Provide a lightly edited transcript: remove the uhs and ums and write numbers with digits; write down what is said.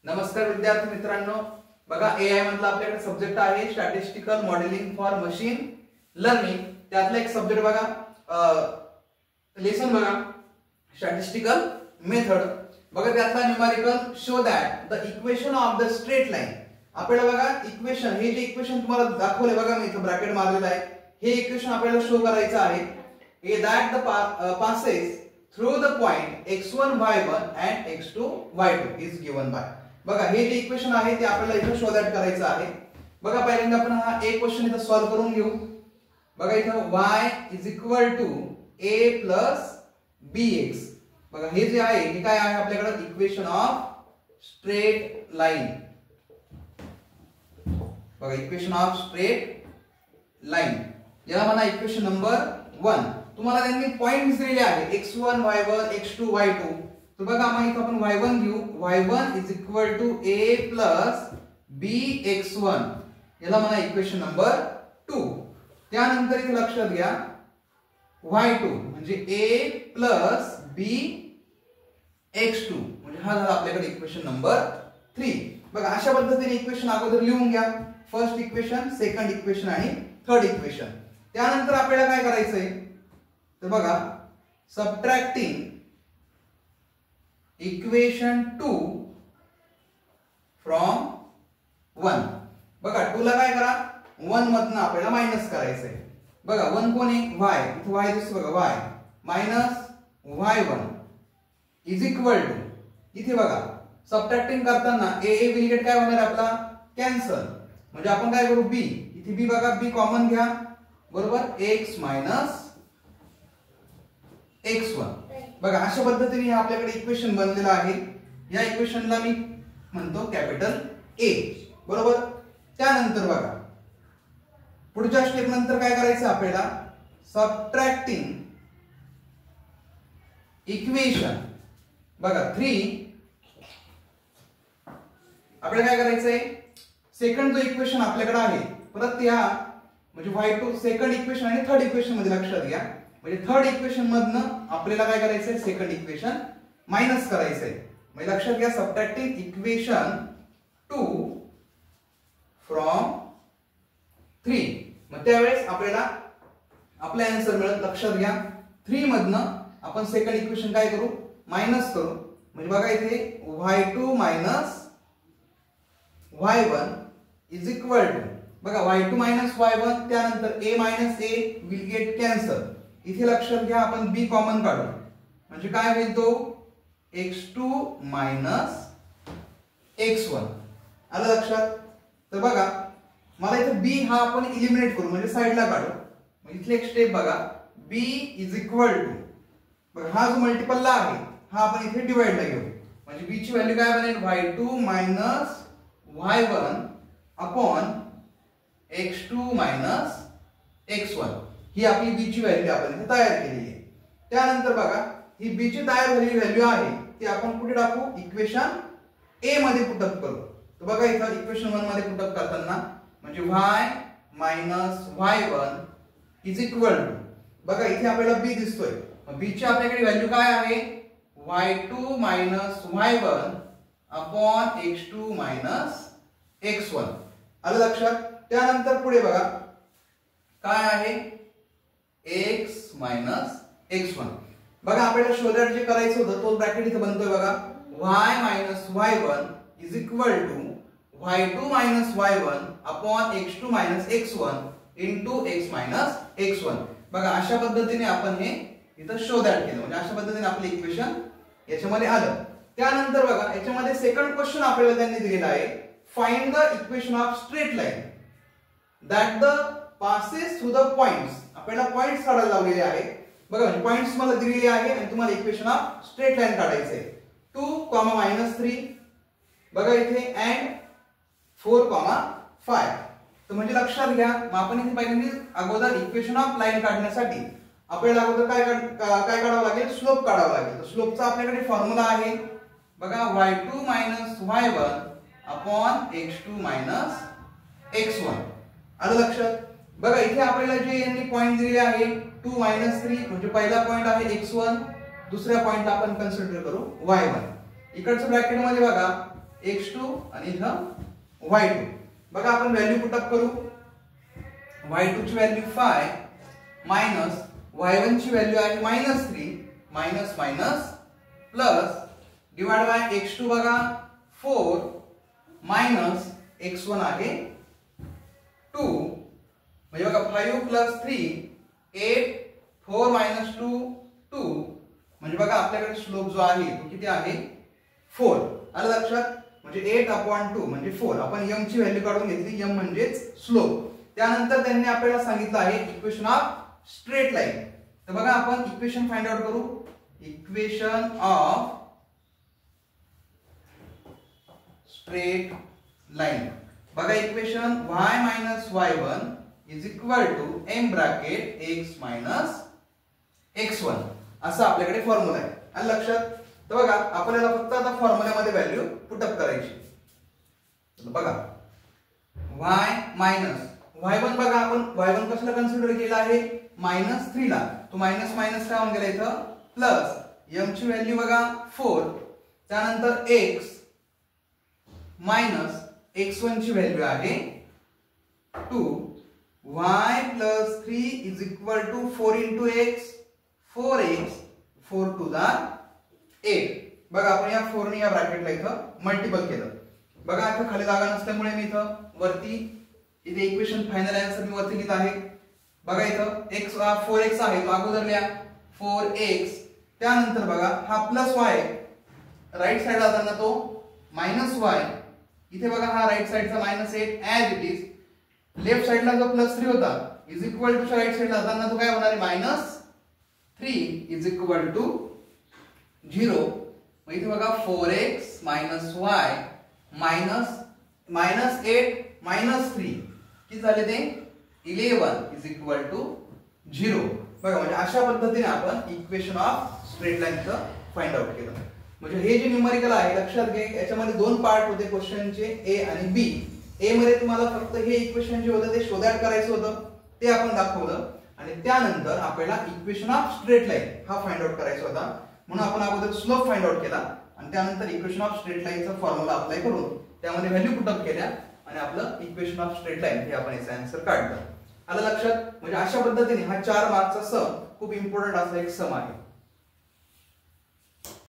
नमस्कार विद्यार्थी मित्रांनो, बघा एआय मधला आपल्याकडे सब्जेक्ट आहे statistical modelling for machine learning. त्यातला एक सब्जेक्ट बघा, लेसन बघा स्टॅटिस्टिकल मेथड. बघा त्यातला numerical show that the equation of the straight line. आपल्याला बघा इक्वेशन, हे जे इक्वेशन तुम्हाला दाखवले बघा मी इथे ब्रॅकेट मारलेलं आहे, हे इक्वेशन आपल्याला शो करायचं आहे. हे that the passes through the point x1 y1 and x2 y2 is given by. बघा हे जे इक्वेशन आहे ते आपल्याला इथे शो दॅट करायचं आहे. बघा पहिल्यांदा आपण हा एक क्वेश्चन इथे सॉल्व्ह करून घेऊ. बघा इथे y is equal to a plus bx. बघा हे जे आहे हे काय आहे आपल्याकडे इक्वेशन ऑफ स्ट्रेट लाईन. बघा इक्वेशन ऑफ स्ट्रेट लाईन याला म्हणा इक्वेशन नंबर 1. तुम्हाला त्यांनी पॉइंट्स दिलेले आहे x1 y1 x2 y2. तर बघा आम्ही इथे आपण y1 घेऊ. y1 is equal to a plus bx1 याला म्हणा इक्वेशन नंबर 2. त्यानंतर इथे लक्षात घ्या y2 म्हणजे a प्लस bx2 म्हणजे हा झाला आपल्याकडे इक्वेशन नंबर 3. बघा अशा पद्धतीने इक्वेशन अगोदर लिहून घ्या. फर्स्ट इक्वेशन, सेकंड इक्वेशन आणि थर्ड इक्वेशन. त्यानंतर आपल्याला काय करायचंय तर बघा सबट्रॅक्टिंग इक्वेशन 2 फ्रॉम 1. बघा 2 ला काय करा 1 मधनं आपल्याला मायनस करायचंय. बघा 1 कोण आहे y, इथे y दिसतो बघा y minus y1 is equal to, इथे बघा सबट्रॅक्टिंग करताना a विल गेट काय होणार आपला कॅन्सल. म्हणजे आपण काय करू b, इथे b बघा b कॉमन घ्या बरोबर x मायनस x1. बघा अशा पद्धतीने आपल्याकडे इक्वेशन बनलेलं आहे. या इक्वेशनला मी म्हणतो कॅपिटल A बरोबर. त्यानंतर बघा पुढच्या स्टेप नंतर काय करायचं आपल्याला सबट्रॅक्टिंग इक्वेशन बघा 3. आपल्याला काय करायचंय सेकंड जो इक्वेशन आपल्याकडे आहे परत या म्हणजे y2 सेकंड इक्वेशन आणि थर्ड इक्वेशन मध्ये लक्षात घ्या. म्हणजे थर्ड इक्वेशन मधनं आपल्याला काय करायचंय सेकंड इक्वेशन मायनस करायचंय. म्हणजे लक्षात घ्या सबट्रॅक्टिंग इक्वेशन 2 फ्रॉम 3. मग त्यावेळेस आपल्याला आपला आन्सर मिळत. लक्षात घ्या 3 मधनं आपण सेकंड इक्वेशन काय करू मायनस करू. म्हणजे बघा इथे y2 minus y1 is equal to बघा y2 मायनस y1. त्यानंतर a minus a will get cancel. इथे लक्षात घ्या आपण b कॉमन काढू म्हणजे काय होईल तो x2 मायनस x1. आलं लक्षात. तर बघा मला इथे b हा आपण इलिमिनेट करू म्हणजे साइडला काढू. मग इथले एक स्टेप बघा b इज इक्वल टू बघा हा जो मल्टिपलला आहे हा आपण इथे डिवाइडला घेऊ. म्हणजे b ची व्हॅल्यू काय बनेल y2 minus y1 upon x2 minus x1. ही आपली b ची व्हॅल्यू आपण इथे तयार केलेली आहे. त्यानंतर बघा ही b ची तयार झालेली व्हॅल्यू आहे ती आपण कुठे टाकू इक्वेशन a मध्ये पुटअप करू. तर बघा इथे इक्वेशन 1 मध्ये पुटअप करताना म्हणजे y minus y1 is equal to बघा इथे आपल्याला b दिसतोय. b ची आपल्याकडे व्हॅल्यू काय आहे y2 minus y1 upon x2 minus x1. आलं लक्षात. त्यानंतर पुढे बघा काय आहे x मायनस x1. बघा आपल्याला शोधायचं जे करायचं होतं तो ब्रॅकेट इथे बनतोय बघा y minus y1 is equal to y2 minus y1 upon x2 minus x1 into x minus x1. बघा अशा पद्धतीने आपण हे इथं शो दॅट केलं. म्हणजे अशा पद्धतीने आपलं इक्वेशन याच्यामध्ये आलं. त्यानंतर बघा याच्यामध्ये सेकंड क्वेश्चन आपल्याला त्यांनी दिलेला आहे find the equation of straight line that the passes through the points. आपल्याला पॉइंट्स काढायला लावलेले आहे. बघा म्हणजे पॉइंट्स मला दिलेले आहे आणि तुम्हाला इक्वेशन ऑफ स्ट्रेट लाईन काढायचे 2, -3 बघा इथे अँड 4, 5. तर म्हणजे लक्षात घ्या मग आपण इथे पहिल्यांदा अगोदर इक्वेशन ऑफ लाईन काढण्यासाठी आपल्याला अगोदर काय काढावं लागेल स्लोप काढावा लागेल. तर स्लोपचा आपल्याकडे फॉर्म्युला आहे बघा y2 minus y1 upon x2 minus x1. आलं लक्षात. बघा इथे आपल्याला जे यांनी पॉइंट दिले आहे 2, -3 म्हणजे पहिला पॉइंट आहे x1, दुसऱ्या पॉइंट आपण कन्सिडर करू y1. इकडच्या ब्रॅकेट मध्ये बघा x2 आणि इथं y2. बघा आपण व्हॅल्यू पुटअप करू. y2 ची व्हॅल्यू 5 मायनस y1 ची व्हॅल्यू आहे -3 minus minus plus divide by x2 बघा 4 मायनस x1 आहे 2 म्हणजे बघा 5 प्लस 3 8 4 मायनस 2 2 म्हणजे बघा आपल्याकडे स्लोप जो आहे तो किती आहे 4. आलं लक्षात. म्हणजे 8/2 म्हणजे 4. आपण m ची व्हॅल्यू काढून घेतली. m म्हणजेच स्लोप. त्यानंतर त्यांनी आपल्याला सांगितलं आहे इक्वेशन ऑफ स्ट्रेट लाईन. तर बघा आपण इक्वेशन फाइंड आउट करू. Equation of straight line. बघा equation y minus y1 is equal to m bracket x minus x1 असं आपल्याकडे फॉर्म्युला आहे. आणि लक्षात. तर बघा आपल्याला फक्त आता फॉर्म्युल्यामध्ये व्हॅल्यू पुटअप करायची. बघा y मायनस y1 बघा आपण y1 कशाला कन्सिडर केला आहे -3 ला. तो मायनस मायनस काय होऊन गेला इथं प्लस m ची व्हॅल्यू बघा 4 त्यानंतर x मायनस x1 ची व्हॅल्यू आहे 2 y plus 3 is equal to 4 into x 4x 4 to the 8. बघा आपण या 4 ने या ब्रॅकेटला इथं मल्टिपल केलं. बघा इथं खाली जागा नसल्यामुळे मी इथं वरती इथे इक्वेशन फायनल आन्सर मी वरती लिहित आहे. बघा इथं x 4x आहे तो अगोदर लिहा 4x त्यानंतर बघा हा प्लस y राईट साइडला जाताना तो -y इथे बघा हा राईट साइडचा -8 ॲज इट इज. लेफ्ट साइडला जो +3 होता इज इक्वल टू राईट साइडला जाताना तो काय होणार आहे -3 इज इक्वल टू 0. मग इथे बघा 4x y -8 -3 किती झाले ते 11 इज इक्वल टू 0. बघा म्हणजे अशा पद्धतीने आपण इक्वेशन ऑफ स्ट्रेट लाईनचं फाइंड आउट केलं. म्हणजे हे जे न्यूमेरिकल आहे लक्षात घ्या याच्यामध्ये दोन पार्ट होते क्वेश्चनचे ए आणि बी. ए मध्ये तुम्हाला फक्त हे इक्वेशन जे होतं ते शोधायला करायचं होतं ते आपण दाखवलं आणि त्यानंतर आपल्याला इक्वेशन ऑफ स्ट्रेट लाईन हा फाइंड आउट करायचा होता. म्हणून आपण अगोदर स्लोप फाइंड आउट केला आणि त्यानंतर इक्वेशन ऑफ स्ट्रेट लाईनचा फॉर्म्युला अप्लाय करून त्यामध्ये व्हॅल्यू पुटअप केल्या आणि आपलं इक्वेशन ऑफ स्ट्रेट लाईन हे आपण याचं आन्सर काढलं. आलं लक्षात. म्हणजे अशा पद्धतीने हा 4 मार्कचा सम खूप इम्पॉर्टंट असा एक सम आहे.